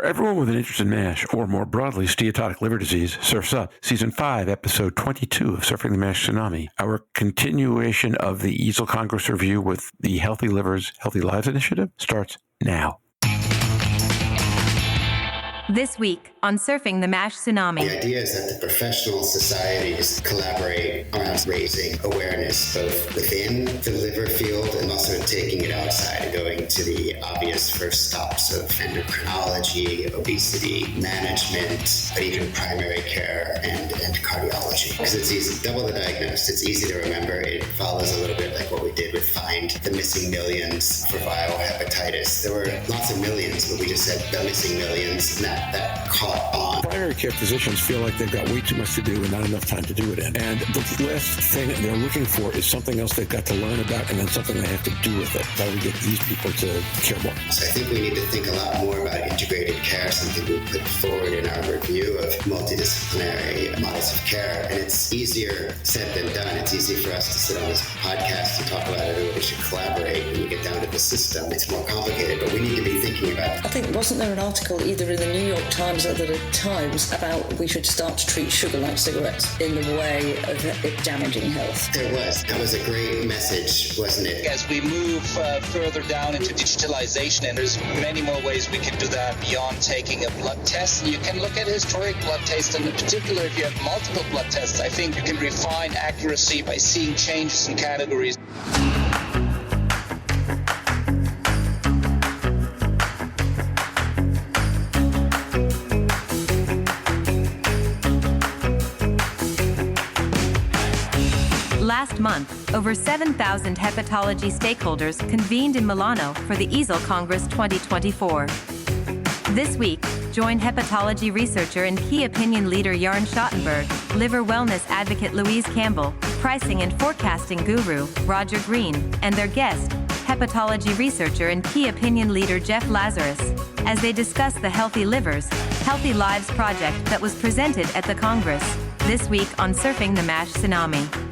For everyone with an interest in MASH, or more broadly, steatotic liver disease, Surf's Up, Season 5, Episode 22of Surfing the MASH Tsunami. Our continuation of the EASL Congress review with the Healthy Livers, Healthy Lives initiative starts now. This week on Surfing the MASH Tsunami. The idea is that the professional societies collaborate around raising awareness both within the liver field and also taking it outside and going to the obvious first stops of endocrinology, obesity, management, but even primary care and cardiology. Because it's easy, double the diagnosed, it's easy to remember. It follows a little bit like what we did with Find the Missing Millions for viral hepatitis. There were lots of millions, but we just said the missing millions, and that caught on. Primary care physicians feel like they've got way too much to do and not enough time to do it in. And the last thing they're looking for is something else they've got to learn about and then something they have to do with it. How do we get these people to care more? So I think we need to think a lot more about integrated care, something we put forward in our review of multidisciplinary models of care. And it's easier said than done. It's easy for us to sit on this podcast and talk about everybody should collaborate. When we get down to the system, it's more complicated, but we need to be thinking about it. I think, wasn't there an article either in the New York Times or the Times about we should start to treat sugar like cigarettes in the way of it damaging health? There was. That was a great message, wasn't it? As we move further down into digitalization, and there's many more ways we can do that beyond taking a blood test. You can look at historic blood tests, and in particular, if you have multiple blood tests, I think you can refine accuracy by seeing changes in categories. Last month, over 7,000 hepatology stakeholders convened in Milano for the EASL Congress 2024. This week, join hepatology researcher and key opinion leader Jörn Schattenberg, liver wellness advocate Louise Campbell, pricing and forecasting guru Roger Green, and their guest, hepatology researcher and key opinion leader Jeff Lazarus, as they discuss the Healthy Livers, Healthy Lives project that was presented at the Congress. This week on Surfing the MASH Tsunami.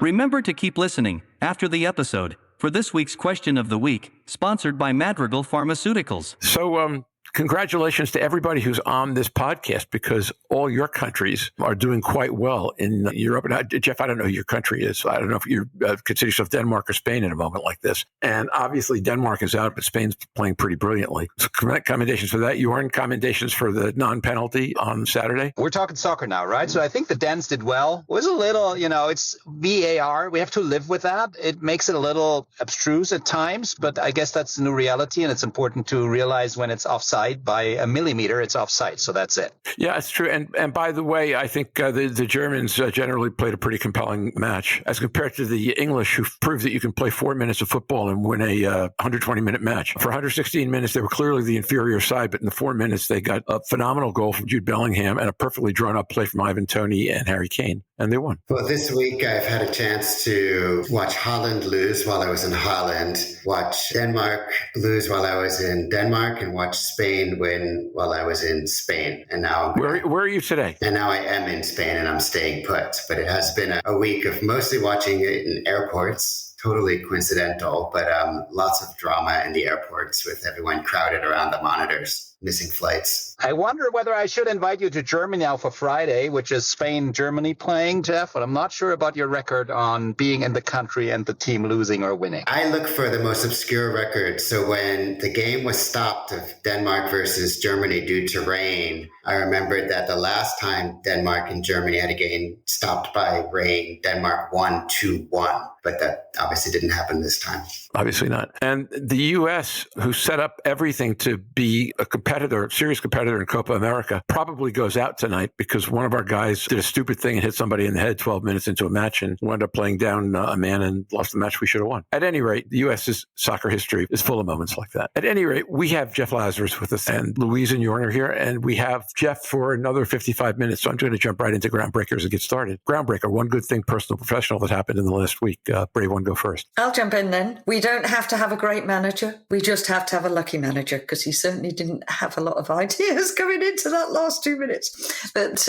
Remember to keep listening after the episode for this week's question of the week, sponsored by Madrigal Pharmaceuticals. So, congratulations to everybody who's on this podcast, because all your countries are doing quite well in Europe. And Jeff, I don't know who your country is. I don't know if you consider yourself Denmark or Spain in a moment like this. And obviously Denmark is out, but Spain's playing pretty brilliantly. So commendations for that. Jörn, commendations for the non-penalty on Saturday. We're talking soccer now, right? So I think the Danes did well. It was a little, it's VAR. We have to live with that. It makes it a little abstruse at times, but I guess that's the new reality, and it's important to realize when it's offside. By a millimeter, it's offside. So that's it. Yeah, it's true. And by the way, I think the Germans generally played a pretty compelling match as compared to the English, who proved that you can play 4 minutes of football and win a 120-minute match. For 116 minutes, they were clearly the inferior side, but in the 4 minutes, they got a phenomenal goal from Jude Bellingham and a perfectly drawn-up play from Ivan Toney and Harry Kane, and they won. Well, this week, I've had a chance to watch Holland lose while I was in Holland, watch Denmark lose while I was in Denmark, and watch Spain win while I was in Spain. And now where are you today? And now I am in Spain and I'm staying put. But it has been a week of mostly watching it in airports. Totally coincidental, but lots of drama in the airports with everyone crowded around the monitors, missing flights. I wonder whether I should invite you to Germany now for Friday, which is Spain-Germany playing, Jeff, but I'm not sure about your record on being in the country and the team losing or winning. I look for the most obscure record. So when the game was stopped of Denmark versus Germany due to rain, I remembered that the last time Denmark and Germany had a game stopped by rain, Denmark won 2-1. But that obviously didn't happen this time. Obviously not. And the U.S., who set up everything to be a competitor, serious competitor in Copa America, probably goes out tonight because one of our guys did a stupid thing and hit somebody in the head 12 minutes into a match and wound up playing down a man and lost the match we should have won. At any rate, the U.S.'s soccer history is full of moments like that. At any rate, we have Jeff Lazarus with us, and Louise and Jörn are here, and we have Jeff for another 55 minutes. So I'm going to jump right into Groundbreakers and get started. Groundbreaker, one good thing, personal, professional, that happened in the last week. Brave one, go first. I'll jump in then. We don't have to have a great manager. We just have to have a lucky manager, because he certainly didn't have a lot of ideas coming into that last 2 minutes. But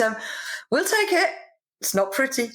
we'll take it. It's not pretty.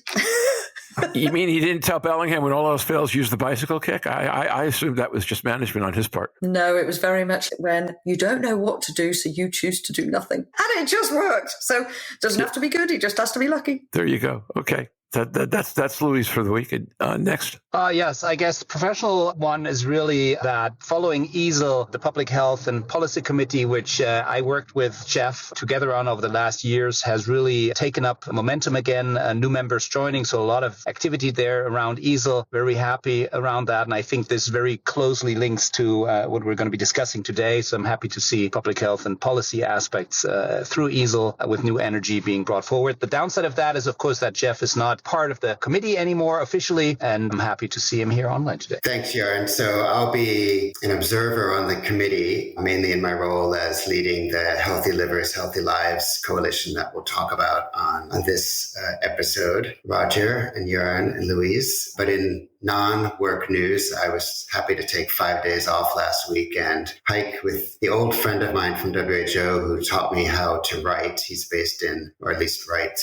You mean he didn't tell Bellingham when all else fails, use the bicycle kick? I assumed that was just management on his part. No, it was very much when you don't know what to do, so you choose to do nothing. And it just worked. So it doesn't have to be good. It just has to be lucky. There you go. Okay. That's Louise for the week. Next. Yes, I guess the professional one is really that following EASL, the Public Health and Policy Committee, which I worked with Jeff together on over the last years, has really taken up momentum again, new members joining. So a lot of activity there around EASL. Very happy around that. And I think this very closely links to what we're going to be discussing today. So I'm happy to see public health and policy aspects through EASL with new energy being brought forward. The downside of that is, of course, that Jeff is not part of the committee anymore officially, and I'm happy to see him here online today. Thanks, Jörn. So I'll be an observer on the committee, mainly in my role as leading the Healthy Livers, Healthy Lives coalition that we'll talk about on this episode. Roger and Jörn and Louise. But in non-work news, I was happy to take 5 days off last week and hike with the old friend of mine from WHO who taught me how to write. He's based in, or at least write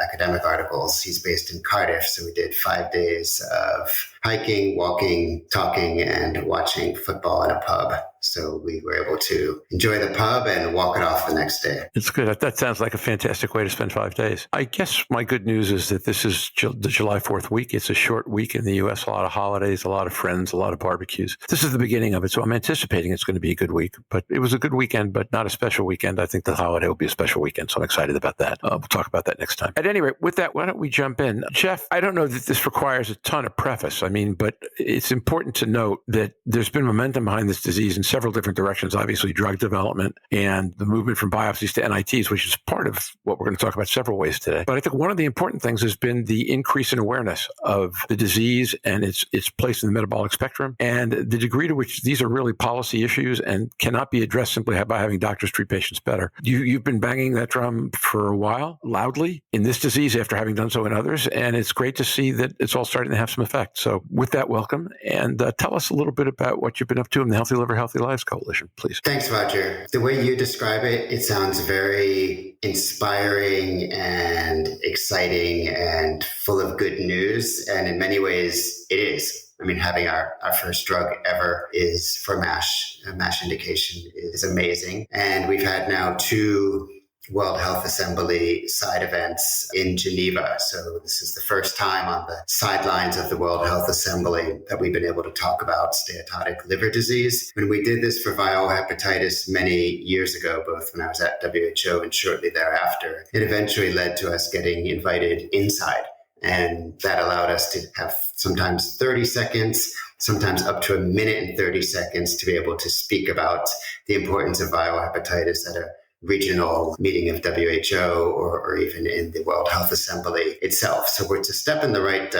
academic articles. He's based in Cardiff. So we did 5 days of hiking, walking, talking, and watching football in a pub. So we were able to enjoy the pub and walk it off the next day. It's good. That sounds like a fantastic way to spend 5 days. I guess my good news is that this is the July 4th week. It's a short week in the U.S., a lot of holidays, a lot of friends, a lot of barbecues. This is the beginning of it, so I'm anticipating it's going to be a good week. But it was a good weekend, but not a special weekend. I think the holiday will be a special weekend, so I'm excited about that. We'll talk about that next time. At any rate, with that, why don't we jump in? Jeff, I don't know that this requires a ton of preface. But it's important to note that there's been momentum behind this disease in several different directions, obviously drug development and the movement from biopsies to NITs, which is part of what we're going to talk about several ways today. But I think one of the important things has been the increase in awareness of the disease and its place in the metabolic spectrum and the degree to which these are really policy issues and cannot be addressed simply by having doctors treat patients better. You've been banging that drum for a while, loudly, in this disease after having done so in others, and it's great to see that it's all starting to have some effect. So with that, welcome, and tell us a little bit about what you've been up to in the Healthy Liver, Healthy Lives Coalition, please. Thanks, Roger. The way you describe it, it sounds very inspiring and exciting and full of good news. And in many ways, it is. Having our first drug ever is for MASH. A MASH indication is amazing. And we've had now 2 World Health Assembly side events in Geneva. So this is the first time on the sidelines of the World Health Assembly that we've been able to talk about steatotic liver disease. When we did this for viral hepatitis many years ago, both when I was at WHO and shortly thereafter, it eventually led to us getting invited inside. And that allowed us to have sometimes 30 seconds, sometimes up to 1 minute and 30 seconds to be able to speak about the importance of viral hepatitis at a regional meeting of WHO or even in the World Health Assembly itself. So it's a step in the right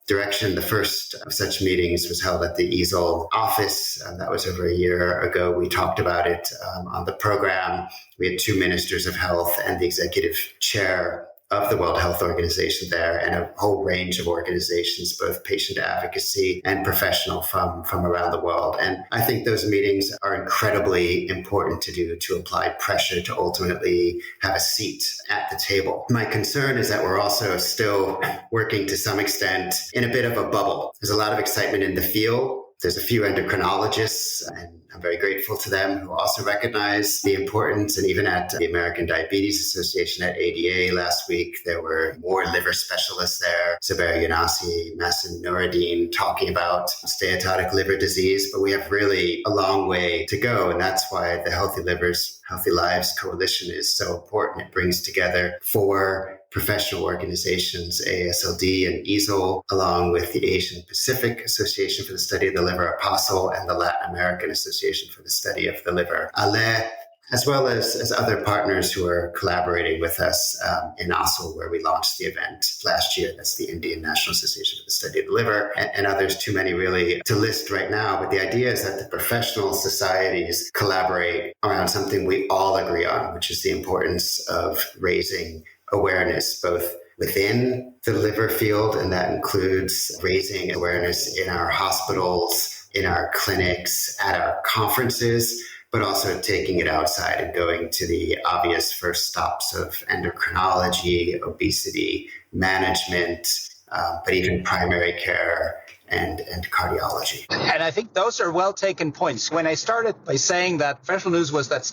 direction. The first of such meetings was held at the EASL office. That was over a year ago. We talked about it on the program. We had 2 ministers of health and the executive chair of the World Health Organization there, and a whole range of organizations, both patient advocacy and professional from around the world. And I think those meetings are incredibly important to do to apply pressure to ultimately have a seat at the table. My concern is that we're also still working to some extent in a bit of a bubble. There's a lot of excitement in the field. There's a few endocrinologists, and I'm very grateful to them, who also recognize the importance. And even at the American Diabetes Association at ADA last week, there were more liver specialists there, Zubair Younasi, Masin Noureddin, talking about steatotic liver disease. But we have really a long way to go. And that's why the Healthy Livers, Healthy Lives Coalition is so important. It brings together 4 professional organizations, AASLD and EASL, along with the Asian Pacific Association for the Study of the Liver, APASL, and the Latin American Association for the Study of the Liver, ALEH, as well as other partners who are collaborating with us in Oslo, where we launched the event last year. That's the Indian National Association for the Study of the Liver, and others, too many really to list right now. But the idea is that the professional societies collaborate around something we all agree on, which is the importance of raising awareness, both within the liver field, and that includes raising awareness in our hospitals, in our clinics, at our conferences, but also taking it outside and going to the obvious first stops of endocrinology, obesity management, but even primary care and cardiology. And I think those are well taken points. When I started by saying that professional news was that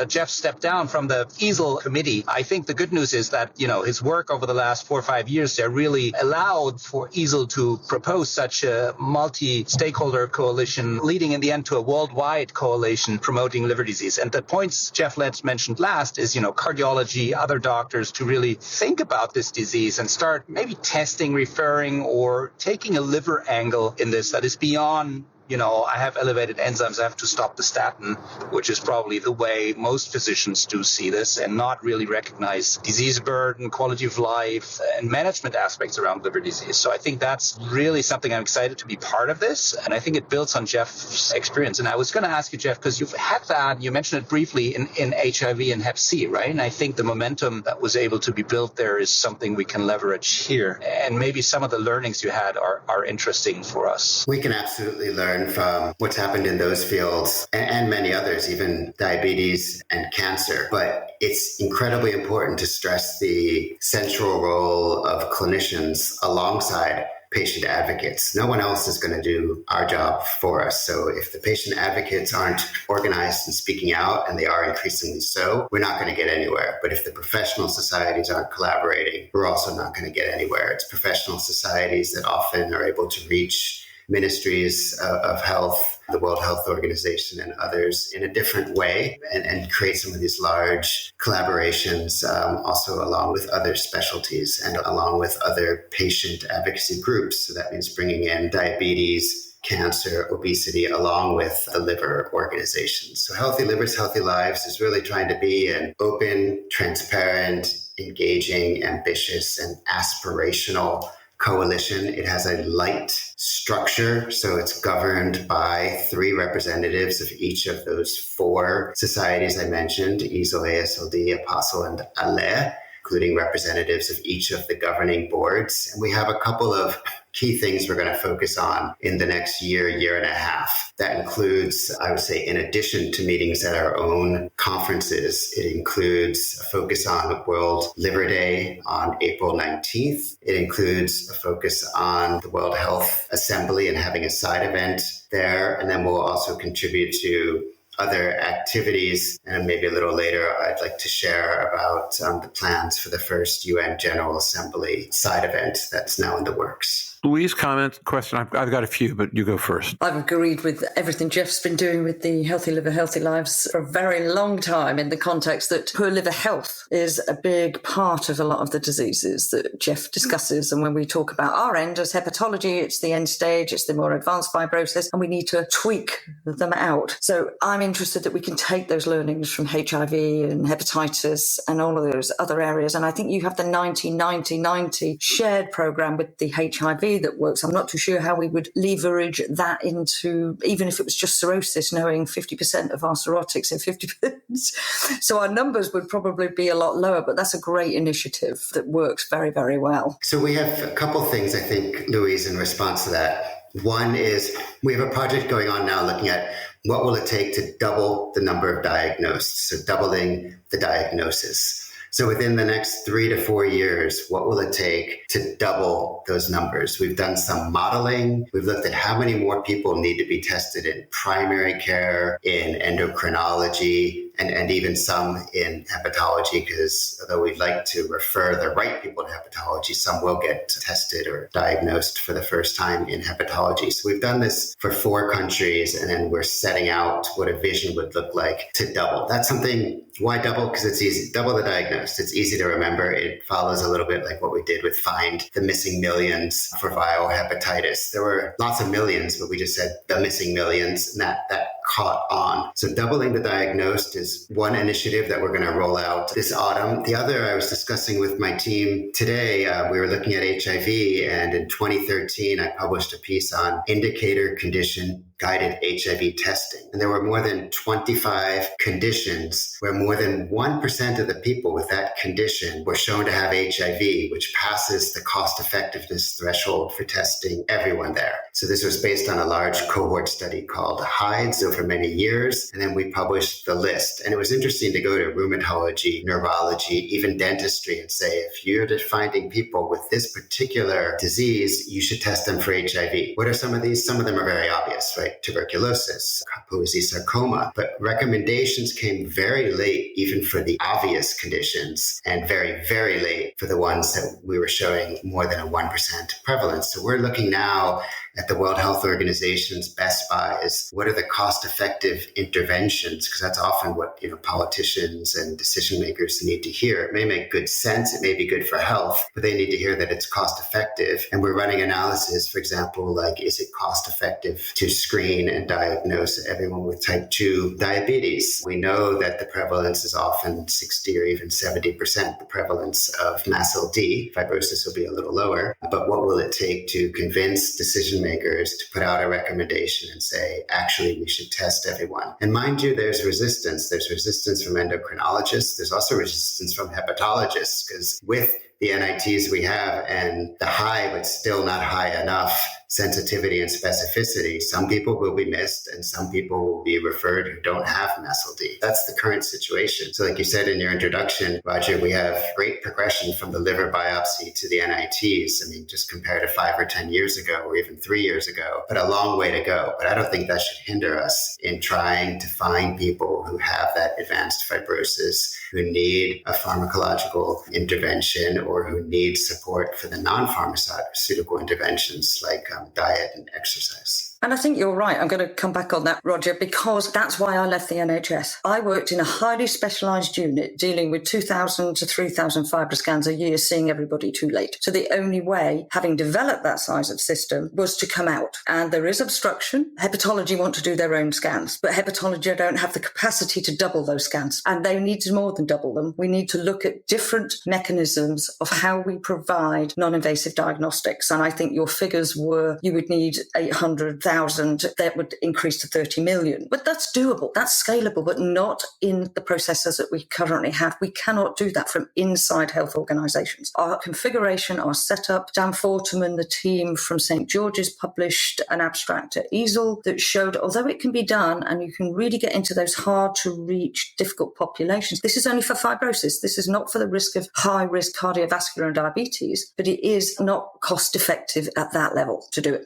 Jeff stepped down from the EASL committee, I think the good news is that, his work over the last 4 or 5 years there really allowed for EASL to propose such a multi-stakeholder coalition, leading in the end to a worldwide coalition promoting liver disease. And the points Jeff Letts mentioned last is, cardiology, other doctors to really think about this disease and start maybe testing, referring, or taking a liver angle in this that is beyond, I have elevated enzymes, I have to stop the statin, which is probably the way most physicians do see this, and not really recognize disease burden, quality of life, and management aspects around liver disease. So I think that's really something I'm excited to be part of this, and I think it builds on Jeff's experience. And I was going to ask you, Jeff, because you've had that, you mentioned it briefly in HIV and Hep C, right? And I think the momentum that was able to be built there is something we can leverage here. And maybe some of the learnings you had are interesting for us. We can absolutely learn from what's happened in those fields and many others, even diabetes and cancer. But it's incredibly important to stress the central role of clinicians alongside patient advocates. No one else is going to do our job for us. So if the patient advocates aren't organized and speaking out, and they are increasingly so, we're not going to get anywhere. But if the professional societies aren't collaborating, we're also not going to get anywhere. It's professional societies that often are able to reach ministries of health, the World Health Organization and others in a different way and create some of these large collaborations also along with other specialties and along with other patient advocacy groups. So that means bringing in diabetes, cancer, obesity, along with the liver organizations. So Healthy Livers, Healthy Lives is really trying to be an open, transparent, engaging, ambitious, and aspirational coalition. It has a light structure, so it's governed by 3 representatives of each of those 4 societies I mentioned, EASL, AASLD, APASL, and ALEH, including representatives of each of the governing boards. And we have a couple of key things we're going to focus on in the next year and a half. That includes, I would say, in addition to meetings at our own conferences, it includes a focus on World Liver Day on April 19th. It includes a focus on the World Health Assembly and having a side event there. And then we'll also contribute to other activities. And maybe a little later, I'd like to share about the plans for the first UN General Assembly side event that's now in the works. Louise, comment, question. I've got a few, but you go first. I've agreed with everything Jeff's been doing with the Healthy Liver, Healthy Lives for a very long time, in the context that poor liver health is a big part of a lot of the diseases that Jeff discusses. And when we talk about our end as hepatology, it's the end stage, it's the more advanced fibrosis, and we need to tweak them out. So I'm interested that we can take those learnings from HIV and hepatitis and all of those other areas. And I think you have the 90-90-90 shared program with the HIV that works. I'm not too sure how we would leverage that into, even if it was just cirrhosis, knowing 50% of our cirrhotics and 50%. So our numbers would probably be a lot lower, but that's a great initiative that works very, very well. So we have a couple things, I think, Louise, in response to that. One is we have a project going on now looking at what will it take to double the number of diagnosed, so doubling the diagnosis. So within the next 3 to 4 years, what will it take to double those numbers? We've done some modeling. We've looked at how many more people need to be tested in primary care, in endocrinology, and even some in hepatology, because although we'd like to refer the right people to hepatology, some will get tested or diagnosed for the first time in hepatology. So we've done this for 4 countries, and then we're setting out what a vision would look like to double. That's something, why double? Because it's easy. Double the diagnosed. It's easy to remember. It follows a little bit like what we did with Find the Missing Millions for viral hepatitis. There were lots of millions, but we just said the missing millions, and that caught on. So doubling the diagnosed is one initiative that we're going to roll out this autumn. The other, I was discussing with my team today, we were looking at HIV, and in 2013, I published a piece on indicator condition guided HIV testing. And there were more than 25 conditions where more than 1% of the people with that condition were shown to have HIV, which passes the cost effectiveness threshold for testing everyone there. So this was based on a large cohort study called HIDES over many years. And then we published the list. And it was interesting to go to rheumatology, neurology, even dentistry and say, if you're finding people with this particular disease, you should test them for HIV. What are some of these? Some of them are very obvious, right? Tuberculosis, Kaposi sarcoma. But recommendations came very late, even for the obvious conditions, and very, very late for the ones that we were showing more than a 1% prevalence. So we're looking now at the World Health Organization's best buys. What are the cost-effective interventions? Because that's often what politicians and decision makers need to hear. It may make good sense. It may be good for health, but they need to hear that it's cost-effective. And we're running analysis, for example, like, is it cost-effective to screen and diagnose everyone with type 2 diabetes? We know that the prevalence is often 60 or even 70%, the prevalence of MASLD. Fibrosis will be a little lower. But what will it take to convince decision makers to put out a recommendation and say, actually, we should test everyone? And mind you, there's resistance. There's resistance from endocrinologists. There's also resistance from hepatologists, because with the NITs we have and the high, but still not high enough sensitivity and specificity, some people will be missed and some people will be referred who don't have MASLD. That's the current situation. So like you said in your introduction, Roger, we have great progression from the liver biopsy to the NITs. I mean, just compared to 5 or 10 years ago, or even 3 years ago, but a long way to go. But I don't think that should hinder us in trying to find people who have that advanced fibrosis, who need a pharmacological intervention, or who need support for the non-pharmaceutical interventions like diet and exercise. And I think you're right. I'm going to come back on that, Roger, because that's why I left the NHS. I worked in a highly specialised unit dealing with 2,000 to 3,000 fibroscans a year, seeing everybody too late. So the only way, having developed that size of system, was to come out. And there is obstruction. Hepatology want to do their own scans, but hepatology don't have the capacity to double those scans. And they need to more than double them. We need to look at different mechanisms of how we provide non-invasive diagnostics. And I think your figures were, you would need 800,000, that would increase to 30 million. But that's doable, that's scalable, but not in the processes that we currently have. We cannot do that from inside health organisations. Our configuration, our setup, Dan Fortman, the team from St. George's published an abstract at EASL that showed, although it can be done and you can really get into those hard to reach, difficult populations, this is only for fibrosis. This is not for the risk of high risk cardiovascular and diabetes, but it is not cost effective at that level to do it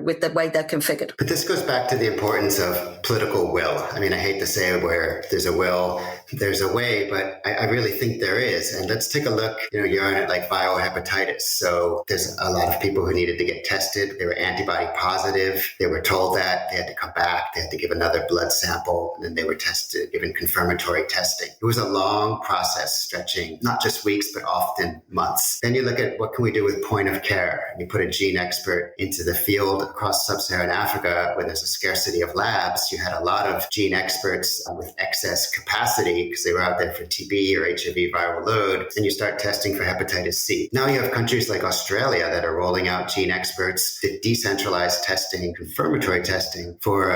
with the way they're configured. But this goes back to the importance of political will. I mean, I hate to say where there's a will, there's a way, but I really think there is. And let's take a look, Jörn, at like viral hepatitis. So there's a lot of people who needed to get tested. They were antibody positive. They were told that they had to come back. They had to give another blood sample, and then they were tested, given confirmatory testing. It was a long process stretching not just weeks, but often months. Then you look at what can we do with point of care. You put a gene expert into the field across sub-Saharan Africa where there's a scarcity of labs. You had a lot of gene experts with excess capacity because they were out there for TB or HIV viral load, and you start testing for hepatitis C. Now you have countries like Australia that are rolling out gene experts, the decentralized testing, confirmatory testing for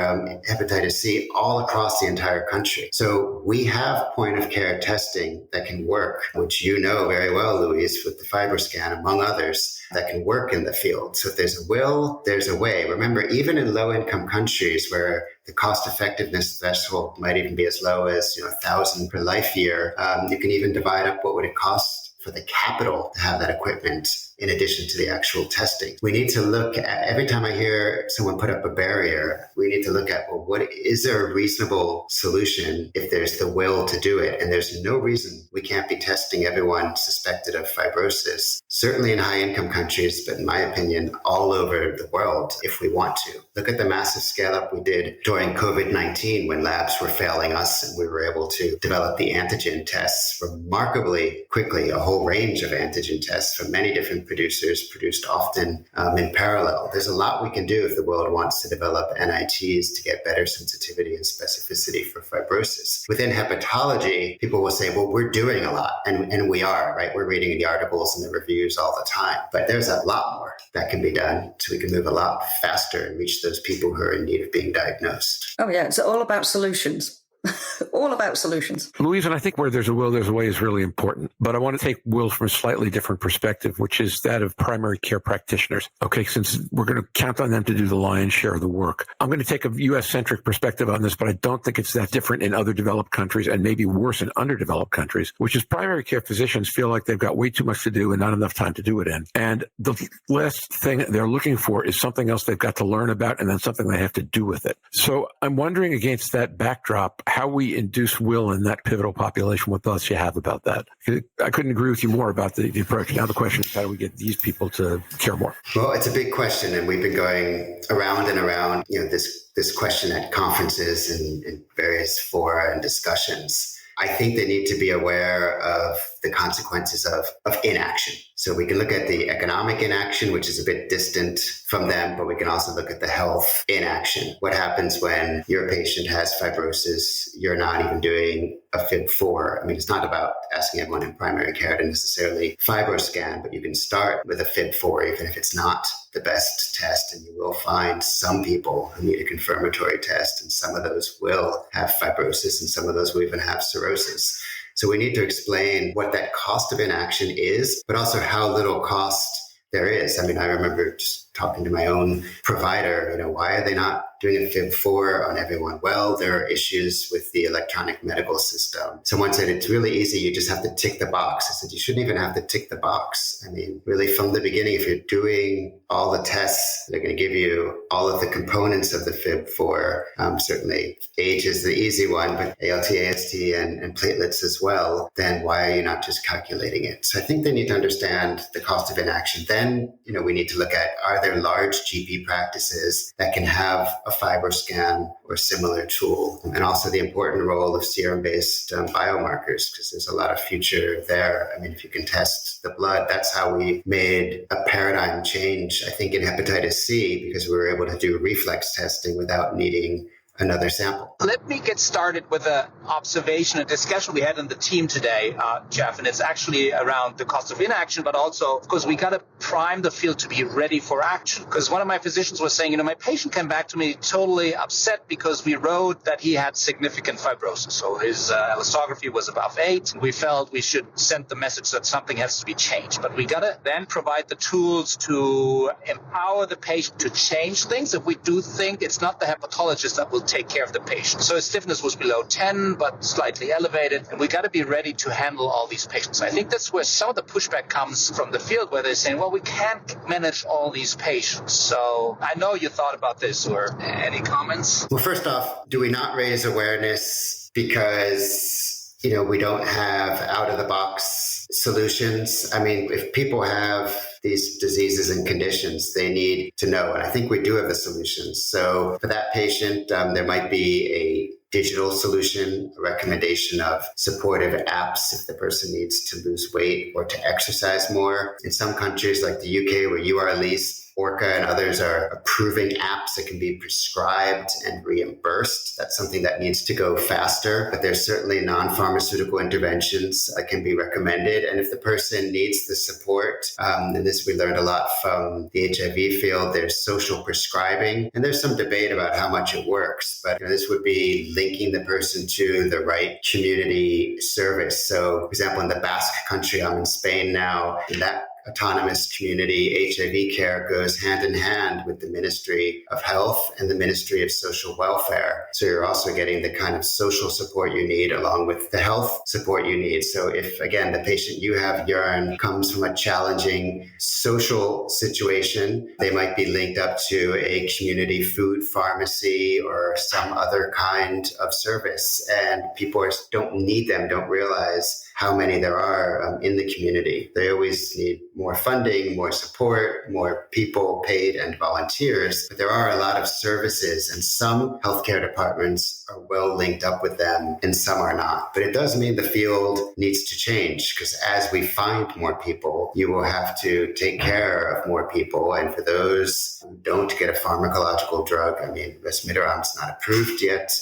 hepatitis C all across the entire country. So we have point of care testing that can work, which you know very well, Louise, with the FibroScan, among others, that can work in the field. So if there's a will, there's a way. Remember, even in low-income countries where the cost-effectiveness threshold might even be as low as 1,000 per life year, you can even divide up what would it cost for the capital to have that equipment in addition to the actual testing. We need to look at, every time I hear someone put up a barrier, we need to look at, well, what is there a reasonable solution if there's the will to do it? And there's no reason we can't be testing everyone suspected of fibrosis, certainly in high income countries, but in my opinion, all over the world if we want to. Look at the massive scale up we did during COVID-19 when labs were failing us and we were able to develop the antigen tests remarkably quickly, a whole range of antigen tests from many different producers, produced often in parallel. There's a lot we can do if the world wants to develop NITs to get better sensitivity and specificity for fibrosis. Within hepatology, people will say, well, we're doing a lot, and we are, right? We're reading the articles and the reviews all the time, but there's a lot more that can be done so we can move a lot faster and reach those people who are in need of being diagnosed. Oh yeah, it's all about solutions. All about solutions. Louise, and I think where there's a will, there's a way is really important. But I want to take will from a slightly different perspective, which is that of primary care practitioners. Okay, since we're going to count on them to do the lion's share of the work. I'm going to take a U.S.-centric perspective on this, but I don't think it's that different in other developed countries and maybe worse in underdeveloped countries, which is primary care physicians feel like they've got way too much to do and not enough time to do it in. And the last thing they're looking for is something else they've got to learn about and then something they have to do with it. So I'm wondering against that backdrop, how we induce will in that pivotal population, what thoughts you have about that. I couldn't agree with you more about the approach. Now the question is, how do we get these people to care more? Well, it's a big question, and we've been going around and around, this question at conferences and various fora and discussions. I think they need to be aware of the consequences of inaction. So we can look at the economic inaction, which is a bit distant from them, but we can also look at the health inaction. What happens when your patient has fibrosis, you're not even doing a FIB4? I mean, it's not about asking everyone in primary care to necessarily fibroscan, but you can start with a FIB4, even if it's not the best test, and you will find some people who need a confirmatory test, and some of those will have fibrosis, and some of those will even have cirrhosis. So we need to explain what that cost of inaction is, but also how little cost there is. I mean, I remember just talking to my own provider, why are they not doing a FIB4 on everyone? Well, there are issues with the electronic medical system. Someone said, it's really easy. You just have to tick the box. I said, you shouldn't even have to tick the box. I mean, really from the beginning, if you're doing all the tests, they're going to give you all of the components of the FIB4. Certainly age is the easy one, but ALT, AST, and platelets as well. Then why are you not just calculating it? So I think they need to understand the cost of inaction. Then, we need to look at, are there large GP practices that can have a FibroScan or similar tool, and also the important role of serum-based biomarkers, because there's a lot of future there. I mean, if you can test the blood, that's how we made a paradigm change, I think, in hepatitis C, because we were able to do reflex testing without needing another sample. Let me get started with an observation, a discussion we had in the team today, Jeff, and it's actually around the cost of inaction, but also, of course, we got to prime the field to be ready for action. Because one of my physicians was saying, my patient came back to me totally upset because we wrote that he had significant fibrosis. So his elastography was above 8. We felt we should send the message that something has to be changed. But we got to then provide the tools to empower the patient to change things. If we do think it's not the hepatologist that will take care of the patient. So his stiffness was below 10, but slightly elevated. And we got to be ready to handle all these patients. I think that's where some of the pushback comes from the field, where they're saying, well, we can't manage all these patients. So I know you thought about this, or any comments? Well, first off, do we not raise awareness because, we don't have out-of-the-box solutions? I mean, if people have these diseases and conditions, they need to know. And I think we do have the solutions. So for that patient, there might be a digital solution, a recommendation of supportive apps if the person needs to lose weight or to exercise more. In some countries like the UK, where you are, Elise, Orca and others are approving apps that can be prescribed and reimbursed. That's something that needs to go faster, but there's certainly non-pharmaceutical interventions that can be recommended. And if the person needs the support, and this we learned a lot from the HIV field, there's social prescribing, and there's some debate about how much it works, but this would be linking the person to the right community service. So, for example, in the Basque country, I'm in Spain now, in that autonomous community, HIV care goes hand in hand with the Ministry of Health and the Ministry of Social Welfare. So you're also getting the kind of social support you need along with the health support you need. So if, again, the patient you have, Jörn, comes from a challenging social situation, they might be linked up to a community food pharmacy or some other kind of service. And people don't need them, don't realize how many there are in the community. They always need more funding, more support, more people paid and volunteers. But there are a lot of services, and some healthcare departments are well linked up with them and some are not. But it does mean the field needs to change, because as we find more people, you will have to take care of more people. And for those who don't get a pharmacological drug, I mean, resmetirom is not approved yet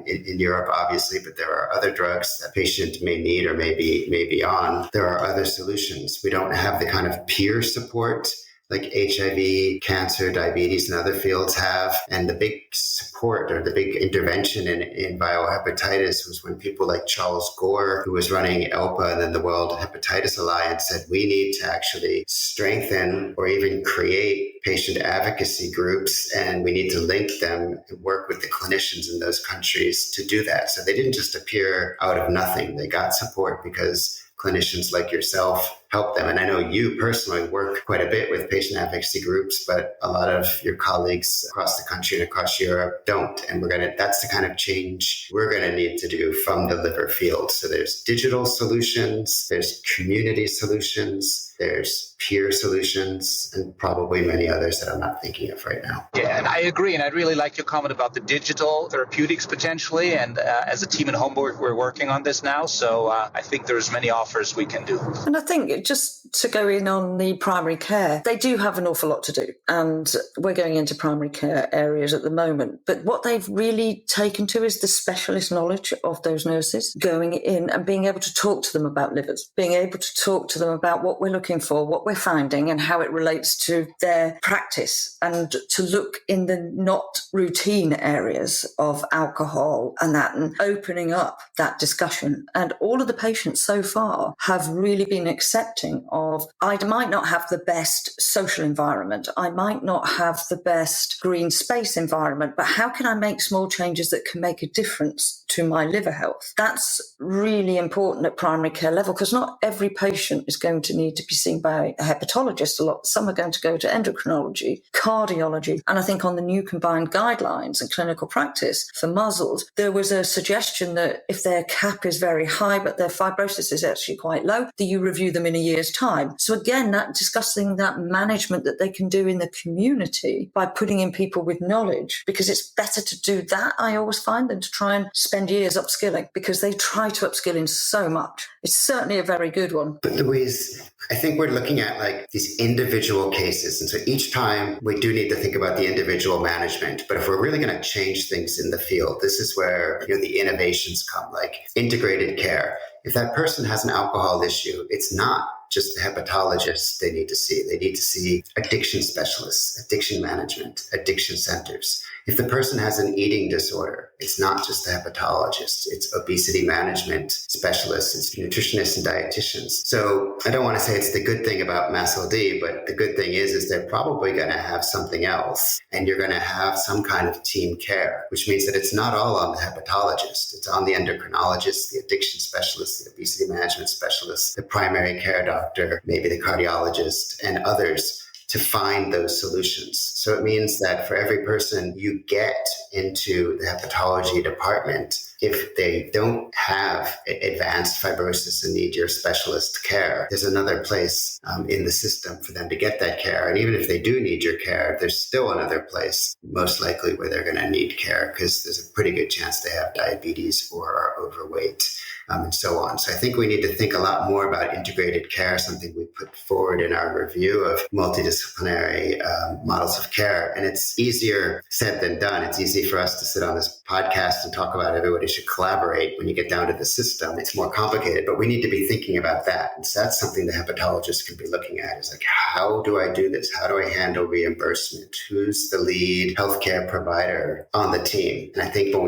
in Europe, obviously, but there are other drugs that patient may need or may be on. There are other solutions. We don't have the kind of peer support like HIV, cancer, diabetes, and other fields have. And the big support or the big intervention in biohepatitis was when people like Charles Gore, who was running ELPA and then the World Hepatitis Alliance, said we need to actually strengthen or even create patient advocacy groups, and we need to link them and work with the clinicians in those countries to do that. So they didn't just appear out of nothing. They got support because clinicians like yourself help them. And I know you personally work quite a bit with patient advocacy groups, but a lot of your colleagues across the country and across Europe don't. And that's the kind of change we're going to need to do from the liver field. So there's digital solutions, there's community solutions, there's peer solutions, and probably many others that I'm not thinking of right now. Yeah, and I agree. And I'd really like your comment about the digital therapeutics potentially. And as a team in Homburg, we're working on this now. So I think there's many offers we can do. And I think just to go in on the primary care, they do have an awful lot to do. And we're going into primary care areas at the moment. But what they've really taken to is the specialist knowledge of those nurses going in and being able to talk to them about livers, being able to talk to them about what we're looking for, what we're finding, and how it relates to their practice, and to look in the not routine areas of alcohol and that, and opening up that discussion. And all of the patients so far have really been accepting of, I might not have the best social environment, I might not have the best green space environment, but how can I make small changes that can make a difference to my liver health? That's really important at primary care level, because not every patient is going to need to be seen by a hepatologist a lot. Some are going to go to endocrinology, cardiology. And I think on the new combined guidelines and clinical practice for MASLD, there was a suggestion that if their CAP is very high, but their fibrosis is actually quite low, that you review them in a year's time. So again, that discussing that management that they can do in the community by putting in people with knowledge, because it's better to do that, I always find, than to try and spend years upskilling, because they try to upskill in so much. It's certainly a very good one. But Louise, I think we're looking at like these individual cases. And so each time we do need to think about the individual management. But if we're really going to change things in the field, this is where the innovations come, like integrated care. If that person has an alcohol issue, it's not just the hepatologist they need to see. They need to see addiction specialists, addiction management, addiction centers. If the person has an eating disorder, it's not just the hepatologist, it's obesity management specialists, it's nutritionists and dietitians. So I don't want to say it's the good thing about MASLD, but the good thing is they're probably going to have something else, and you're going to have some kind of team care, which means that it's not all on the hepatologist. It's on the endocrinologist, the addiction specialist, the obesity management specialist, the primary care doctor, maybe the cardiologist, and others to find those solutions. So it means that for every person you get into the hepatology department, if they don't have advanced fibrosis and need your specialist care, there's another place in the system for them to get that care. And even if they do need your care, there's still another place, most likely, where they're going to need care, because there's a pretty good chance they have diabetes or are overweight. And so on. So I think we need to think a lot more about integrated care, something we put forward in our review of multidisciplinary models of care. And it's easier said than done. It's easy for us to sit on this podcast and talk about everybody should collaborate. When you get down to the system, it's more complicated, but we need to be thinking about that. And so that's something the hepatologist can be looking at, is like, how do I do this? How do I handle reimbursement? Who's the lead healthcare provider on the team? And I think when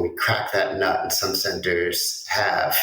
we crack that nut, and some centers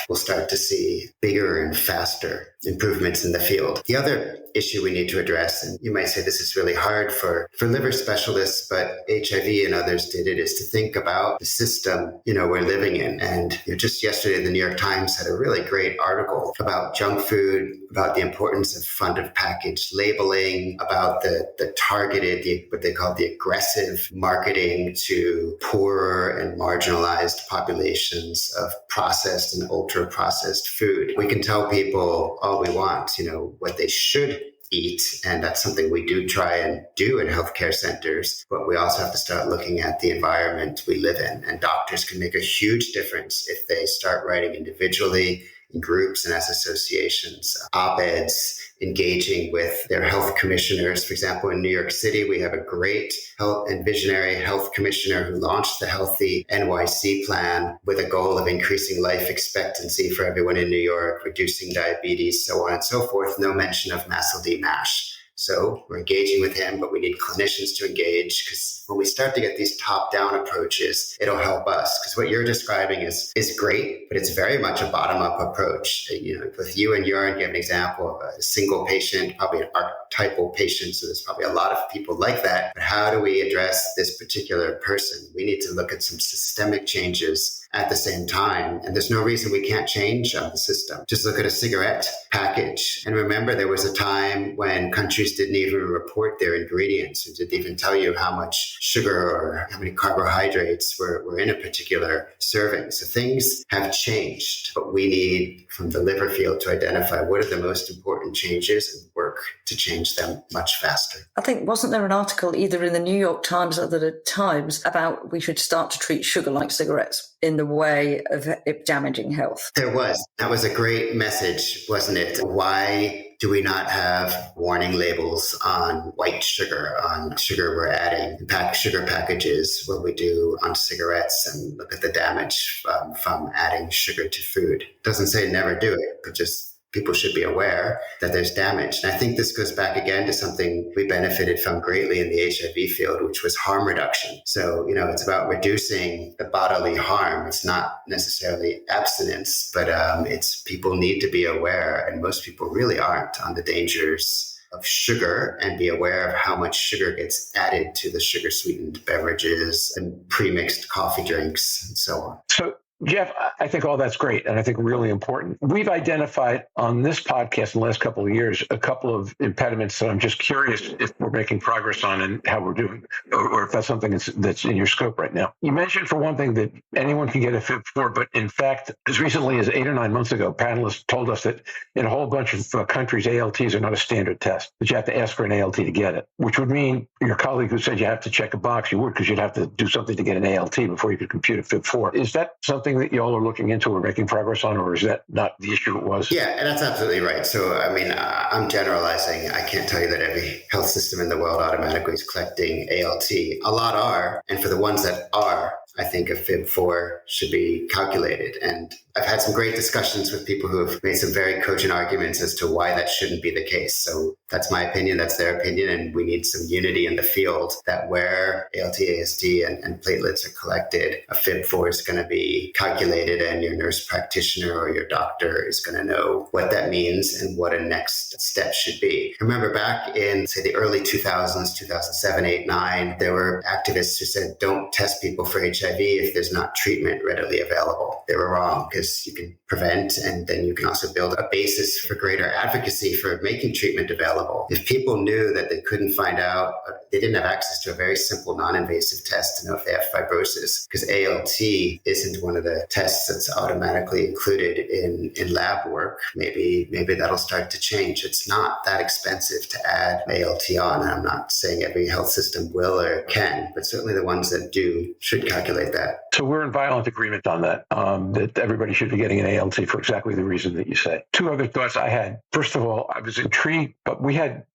we'll start to see bigger and faster improvements in the field. The other issue we need to address, and you might say this is really hard for liver specialists, but HIV and others did it, is to think about the system, we're living in. And just yesterday, the New York Times had a really great article about junk food, about the importance of front of package labeling, about the targeted, what they call the aggressive marketing to poorer and marginalized populations of processed and ultra processed food. We can tell people all we want, what they should eat. And that's something we do try and do in healthcare centers. But we also have to start looking at the environment we live in. And doctors can make a huge difference if they start writing individually, in groups and as associations, op-eds, engaging with their health commissioners. For example, in New York City, we have a great health and visionary health commissioner who launched the Healthy NYC plan with a goal of increasing life expectancy for everyone in New York, reducing diabetes, so on and so forth. No mention of MASLD MASH. So we're engaging with him, but we need clinicians to engage, because when we start to get these top-down approaches, it'll help us. Because what you're describing is great, but it's very much a bottom-up approach. With you and Jörn, give an example of a single patient, probably an archetypal patient. So there's probably a lot of people like that. But how do we address this particular person? We need to look at some systemic changes at the same time. And there's no reason we can't change the system. Just look at a cigarette package. And remember, there was a time when countries didn't even report their ingredients and didn't even tell you how much sugar or how many carbohydrates were in a particular serving. So things have changed, but we need, from the liver field, to identify what are the most important changes and work to change them much faster. I think, wasn't there an article either in the New York Times or the Times about we should start to treat sugar like cigarettes in the way of it damaging health? There was. That was a great message, wasn't it? Why do we not have warning labels on white sugar, on sugar we're adding, sugar packages, what we do on cigarettes, and look at the damage from adding sugar to food? It doesn't say never do it, but just people should be aware that there's damage. And I think this goes back again to something we benefited from greatly in the HIV field, which was harm reduction. So, it's about reducing the bodily harm. It's not necessarily abstinence, but it's people need to be aware, and most people really aren't, on the dangers of sugar, and be aware of how much sugar gets added to the sugar-sweetened beverages and pre-mixed coffee drinks and so on. So, Jeff, I think all that's great, and I think really important. We've identified on this podcast in the last couple of years a couple of impediments that I'm just curious if we're making progress on and how we're doing, or if that's something that's in your scope right now. You mentioned, for one thing, that anyone can get a FIB4, but in fact, as recently as 8 or 9 months ago, panelists told us that in a whole bunch of countries, ALTs are not a standard test, that you have to ask for an ALT to get it, which would mean your colleague who said you have to check a box, you would, because you'd have to do something to get an ALT before you could compute a FIB4. Is that something that y'all are looking into or making progress on, or is that not the issue it was? Yeah, and that's absolutely right. So, I'm generalizing. I can't tell you that every health system in the world automatically is collecting ALT. A lot are, and for the ones that are, I think a FIB4 should be calculated. And I've had some great discussions with people who have made some very cogent arguments as to why that shouldn't be the case. So that's my opinion, that's their opinion, and we need some unity in the field that where ALT, AST, and platelets are collected, a FIB4 is going to be calculated, and your nurse practitioner or your doctor is going to know what that means and what a next step should be. Remember back in, say, the early 2000s, 2007, 8, 9, there were activists who said, don't test people for HIV if there's not treatment readily available. They were wrong, because you can prevent, and then you can also build a basis for greater advocacy for making treatment available. If people knew that they couldn't find out, they didn't have access to a very simple non-invasive test to know if they have fibrosis, because ALT isn't one of the tests that's automatically included in lab work. Maybe that'll start to change. It's not that expensive to add ALT on. And I'm not saying every health system will or can, but certainly the ones that do should calculate that. So we're in violent agreement on that, that everybody should be getting an ALT for exactly the reason that you say. Two other thoughts I had. First of all, I was intrigued, but we had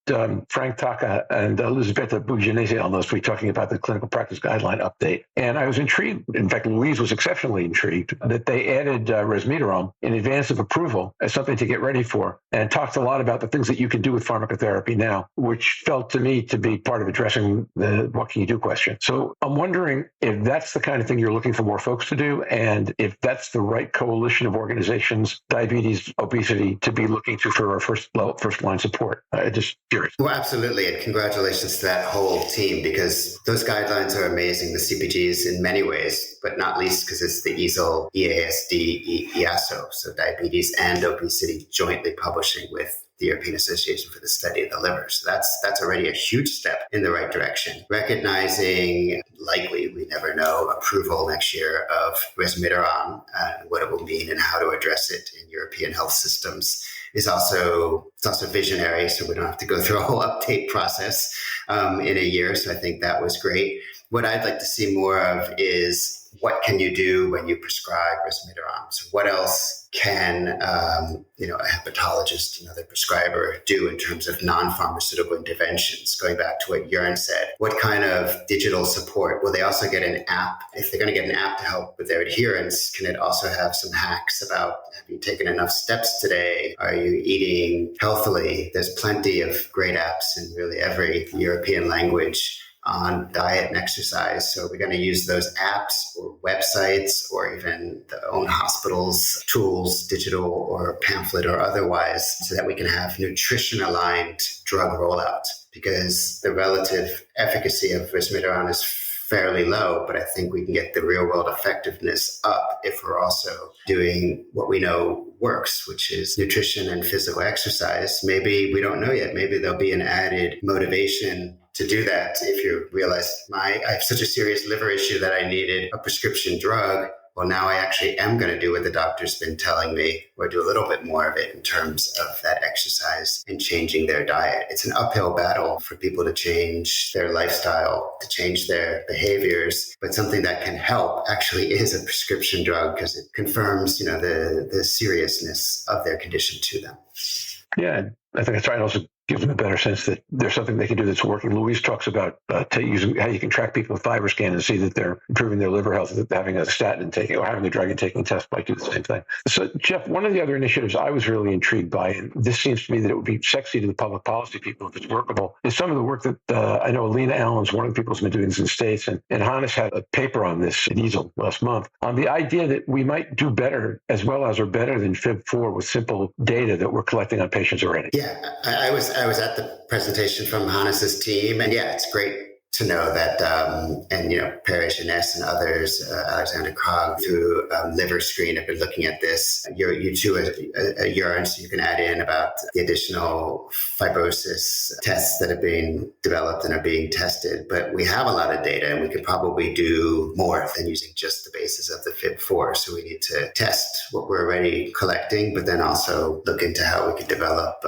Frank Taka and Elisabetta Buginese on last week talking about the clinical practice guideline update. And I was intrigued. In fact, Louise was exceptionally intrigued that they added resmetirom in advance of approval as something to get ready for, and talked a lot about the things that you can do with pharmacotherapy now, which felt to me to be part of addressing the what can you do question. So I'm wondering if that's the kind of thing you're looking for more folks to do, and if that's the right coalition of organizations, diabetes, obesity, to be looking to for our first line support. Just curious. Well, absolutely. And congratulations to that whole team, because those guidelines are amazing. The CPGs in many ways, but not least because it's the EASL, EASD, EASO, so diabetes and obesity jointly publishing with the European Association for the Study of the Liver. So that's already a huge step in the right direction. Recognizing, likely, we never know, approval next year of resmetirom, what it will mean and how to address it in European health systems is also visionary. So we don't have to go through a whole update process in a year. So I think that was great. What I'd like to see more of is what can you do when you prescribe resmetirom? So what else can a hepatologist, another prescriber, do in terms of non-pharmaceutical interventions? Going back to what Jörn said, what kind of digital support? Will they also get an app? If they're going to get an app to help with their adherence, can it also have some hacks about, have you taken enough steps today? Are you eating healthily? There's plenty of great apps in really every European language on diet and exercise. So we're going to use those apps or websites or even the own hospital's tools, digital or pamphlet or otherwise, so that we can have nutrition-aligned drug rollout, because the relative efficacy of resmetirom is fairly low, but I think we can get the real-world effectiveness up if we're also doing what we know works, which is nutrition and physical exercise. Maybe we don't know yet. Maybe there'll be an added motivation to do that. If you realize I have such a serious liver issue that I needed a prescription drug, well, now I actually am going to do what the doctor's been telling me, or do a little bit more of it in terms of that exercise and changing their diet. It's an uphill battle for people to change their lifestyle, to change their behaviors, but something that can help actually is a prescription drug, because it confirms, the seriousness of their condition to them. Yeah, I think that's right. Also gives them a better sense that there's something they can do that's working. Louise talks about using how you can track people with FibroScan and see that they're improving their liver health, that having a statin and taking, or having the drug and taking test might do the same thing. So, Jeff, one of the other initiatives I was really intrigued by, and this seems to me that it would be sexy to the public policy people if it's workable, is some of the work that I know Alina Allen's one of the people who's been doing this in the States, and Hannes had a paper on this at EASL last month, on the idea that we might do better, as well as or better than FIB4 with simple data that we're collecting on patients already. Yeah, I was at the presentation from Hannes's team, and yeah, it's great to know that, Perry Jeunesse and others, Alexander Krog, through Liver Screen have been looking at this. You too, Jörn, so you can add in about the additional fibrosis tests that are being developed and are being tested. But we have a lot of data, and we could probably do more than using just the basis of the FIB4. So we need to test what we're already collecting, but then also look into how we can develop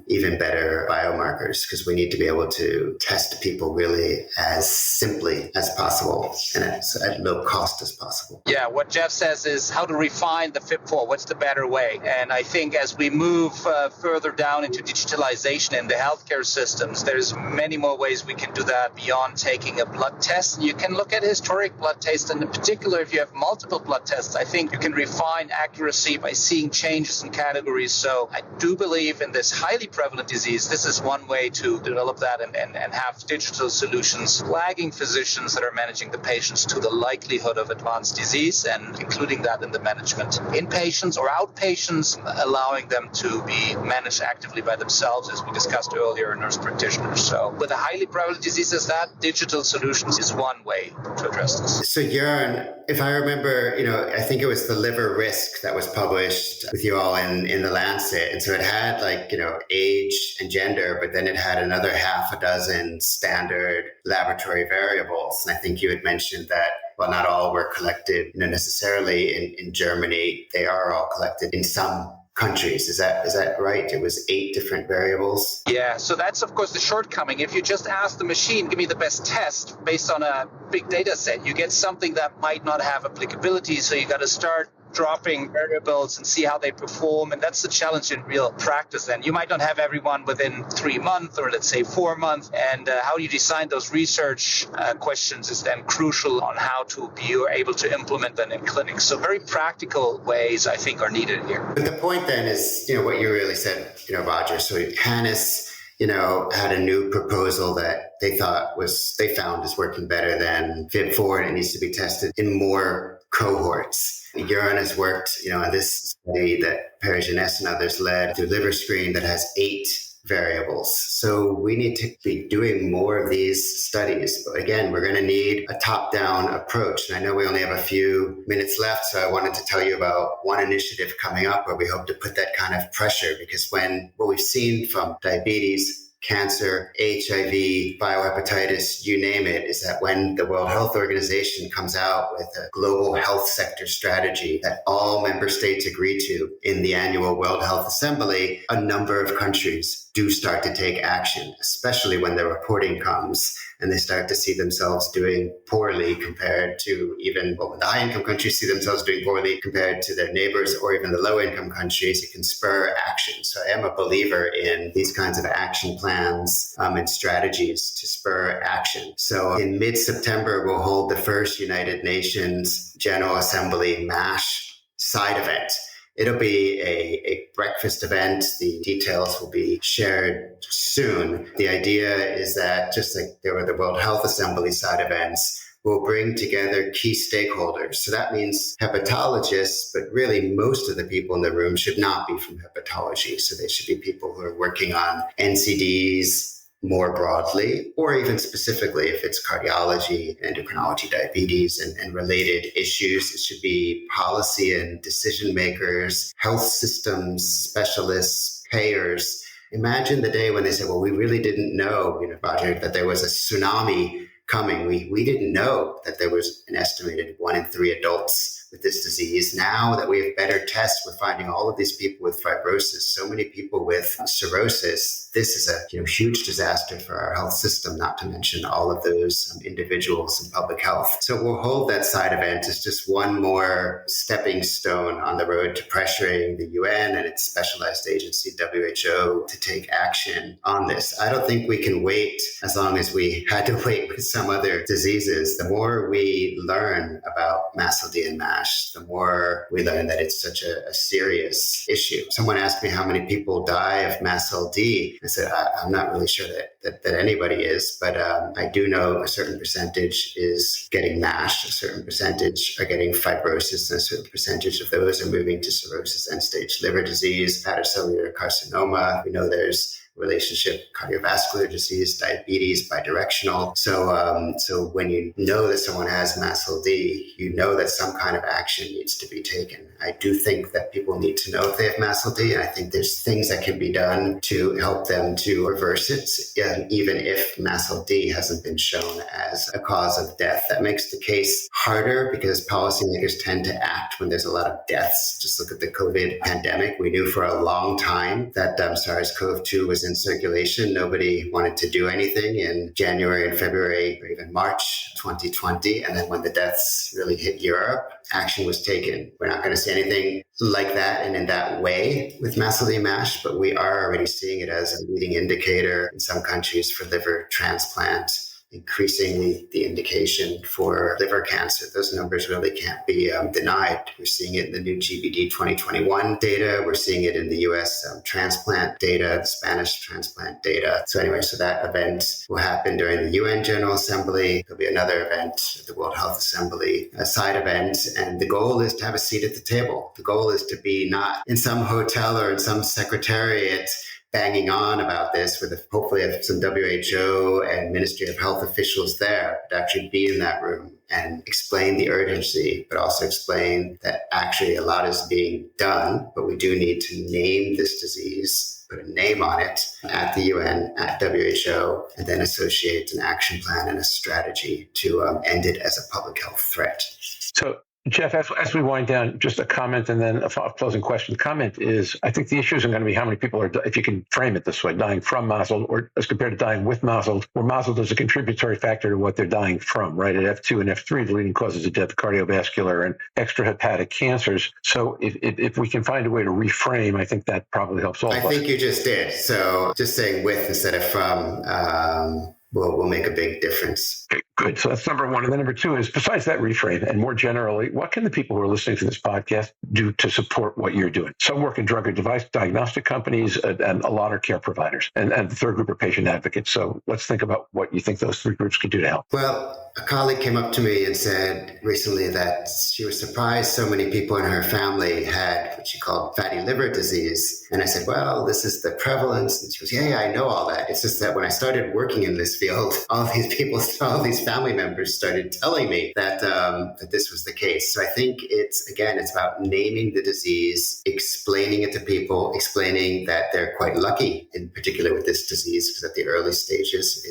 even better biomarkers, because we need to be able to test people really as simply as possible and at low cost as possible. Yeah, what Jeff says is how to refine the FIB4. What's the better way? And I think as we move further down into digitalization in the healthcare systems, there's many more ways we can do that beyond taking a blood test. You can look at historic blood tests, and in particular, if you have multiple blood tests, I think you can refine accuracy by seeing changes in categories. So I do believe in this highly prevalent disease, this is one way to develop that and have digital solutions flagging physicians that are managing the patients to the likelihood of advanced disease, and including that in the management. Inpatients or outpatients, allowing them to be managed actively by themselves, as we discussed earlier, nurse practitioners. So with a highly prevalent disease as that, digital solutions is one way to address this. So Jörn, if I remember, I think it was the liver risk that was published with you all in the Lancet. And so it had age and gender, but then it had another half a dozen standard laboratory variables. And I think you had mentioned that, well, not all were collected necessarily in Germany. They are all collected in some countries. Is that right? It was 8 different variables. Yeah, so that's of course the shortcoming. If you just ask the machine, give me the best test based on a big data set, you get something that might not have applicability. So you got to start dropping variables and see how they perform. And that's the challenge in real practice then. You might not have everyone within 3 months or let's say 4 months. And how you design those research questions is then crucial on how to be able to implement them in clinics. So very practical ways I think are needed here. But the point then is, what you really said, Roger. So Hannes, had a new proposal that they found is working better than FIB4, and it needs to be tested in more cohorts. Jörn has worked, on this study that Perry Jeunesse and others led through Liver Screen that has 8 variables. So we need to be doing more of these studies. But again, we're going to need a top-down approach. And I know we only have a few minutes left, so I wanted to tell you about one initiative coming up where we hope to put that kind of pressure, because what we've seen from diabetes, cancer, HIV, biohepatitis, you name it, is that when the World Health Organization comes out with a global health sector strategy that all member states agree to in the annual World Health Assembly, a number of countries do start to take action, especially when the reporting comes and they start to see themselves doing poorly compared to even when the high income countries see themselves doing poorly compared to their neighbors or even the low income countries, it can spur action. So I am a believer in these kinds of action plans and strategies to spur action. So in mid-September, we'll hold the first United Nations General Assembly MASH side event. It'll be a breakfast event. The details will be shared soon. The idea is that just like there were the World Health Assembly side events, we'll bring together key stakeholders. So that means hepatologists, but really most of the people in the room should not be from hepatology. So they should be people who are working on NCDs, more broadly, or even specifically if it's cardiology, endocrinology, diabetes, and related issues. It should be policy and decision makers, health systems, specialists, payers. Imagine the day when they said, well, we really didn't know, Roger, that there was a tsunami coming. We didn't know that there was an estimated 1 in 3 adults with this disease. Now that we have better tests, we're finding all of these people with fibrosis, so many people with cirrhosis. This is a huge disaster for our health system, not to mention all of those individuals in public health. So we'll hold that side event as just one more stepping stone on the road to pressuring the UN and its specialized agency, WHO, to take action on this. I don't think we can wait as long as we had to wait with some other diseases. The more we learn about MASLD and MASH, the more we learn that it's such a serious issue. Someone asked me how many people die of MASLD. I said, I'm not really sure that anybody is, but I do know a certain percentage is getting MASH, a certain percentage are getting fibrosis, and a certain percentage of those are moving to cirrhosis, end-stage liver disease, hepatocellular carcinoma. We know there's relationship, cardiovascular disease, diabetes, bidirectional. So when you know that someone has MASLD, you know that some kind of action needs to be taken. I do think that people need to know if they have MASLD, and I think there's things that can be done to help them to reverse it, even if MASLD hasn't been shown as a cause of death. That makes the case harder because policymakers tend to act when there's a lot of deaths. Just look at the COVID pandemic. We knew for a long time that SARS-CoV-2 was in circulation. Nobody wanted to do anything in January and February or even March 2020. And then when the deaths really hit Europe, action was taken. We're not going to see anything like that and in that way with MASLD MASH, but we are already seeing it as a leading indicator in some countries for liver transplant, increasing the indication for liver cancer. Those numbers really can't be denied. We're seeing it in the new GBD 2021 data. We're seeing it in the US transplant data, the Spanish transplant data. So that event will happen during the UN General Assembly. There'll be another event at the World Health Assembly, a side event. And the goal is to have a seat at the table. The goal is to be not in some hotel or in some secretariat banging on about this with hopefully some WHO and Ministry of Health officials there, but actually be in that room and explain the urgency, but also explain that actually a lot is being done, but we do need to name this disease, put a name on it at the UN, at WHO, and then associate an action plan and a strategy to end it as a public health threat. So, Jeff, as we wind down, just a comment and then a closing question. The comment is, I think the issue isn't going to be how many people are, if you can frame it this way, dying from MASLD or as compared to dying with MASLD, where MASLD is a contributory factor to what they're dying from, right? At F2 and F3, the leading causes of death, cardiovascular and extrahepatic cancers. So if we can find a way to reframe, I think that probably helps all of us. I think you just did. So just saying with instead of from will make a big difference. Okay, good. So that's number one. And then number two is, besides that reframe, and more generally, what can the people who are listening to this podcast do to support what you're doing? Some work in drug or device diagnostic companies, and a lot are care providers. And the third group are patient advocates. So let's think about what you think those three groups could do to help. Well, a colleague came up to me and said recently that she was surprised so many people in her family had what she called fatty liver disease. And I said, well, this is the prevalence. And she goes, yeah, I know all that. It's just that when I started working in this field, all these family members started telling me that this was the case. So I think it's about naming the disease, explaining it to people, explaining that they're quite lucky, in particular with this disease, because at the early stages,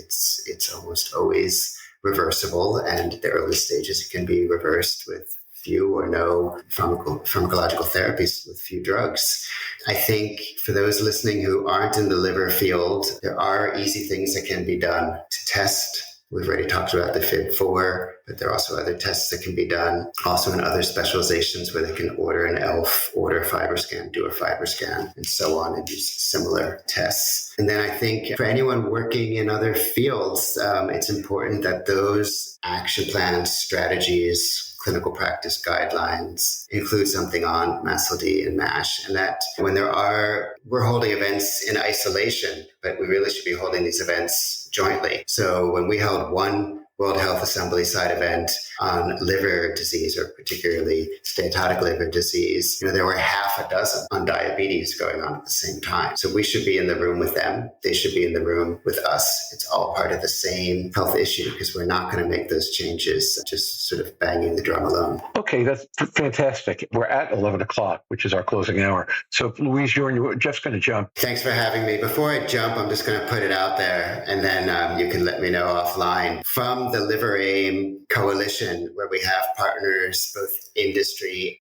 it's almost always reversible, and the early stages it can be reversed with few or no pharmacological therapies with few drugs. I think for those listening who aren't in the liver field, there are easy things that can be done to test. We've already talked about the FIB4, but there are also other tests that can be done. Also in other specializations where they can order an ELF, order a FibroScan, do a FibroScan, and so on, and do similar tests. And then I think for anyone working in other fields, it's important that those action plans, strategies, clinical practice guidelines include something on MASLD and MASH, and that when we're holding events in isolation, but we really should be holding these events jointly. So when we held one World Health Assembly side event on liver disease, or particularly steatotic liver disease, there were half a dozen on diabetes going on at the same time. So we should be in the room with them. They should be in the room with us. It's all part of the same health issue, because we're not going to make those changes just sort of banging the drum alone. Okay, that's fantastic. We're at 11 o'clock, which is our closing hour. So Louise, Jeff's going to jump. Thanks for having me. Before I jump, I'm just going to put it out there, and then you can let me know offline. From the LiverAIM coalition, where we have partners, both industry